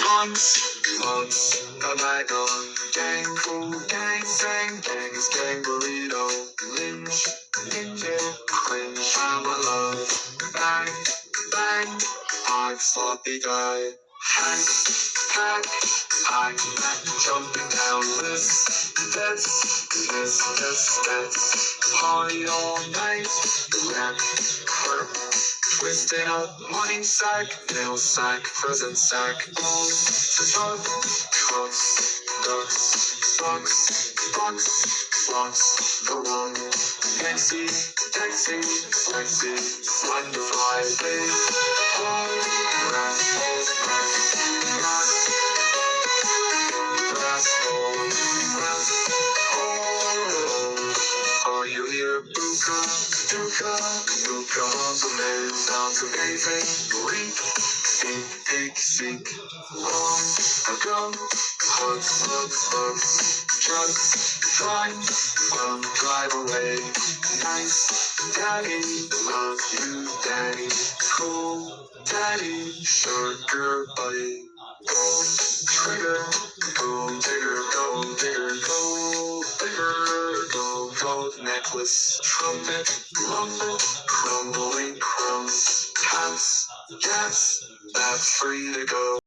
Months, a night on. Gang, cool, gang, sang, gang is gang burrito. Lynch, ninja, cringe, I'm a love. Bang, bang, I'm sloppy guy. Hack, hack, I'm jumping down this, that's. Party all night, rap, hurt. Twisted up, morning sack, nail sack, present sack, bones, tug, cuts, ducks, bucks, the one, fancy, taxi, sexy, wonderfly, big, are you here, Buka, Duka, Buka, the man sounds amazing, leap, seek, long, ago, hugs, drugs, drive away, nice, daddy, love you, daddy, cool, daddy, sugar, buddy, gold, trigger, gold digger, gold necklace, trumpet, crumbling crumbs, cats, that's free to go.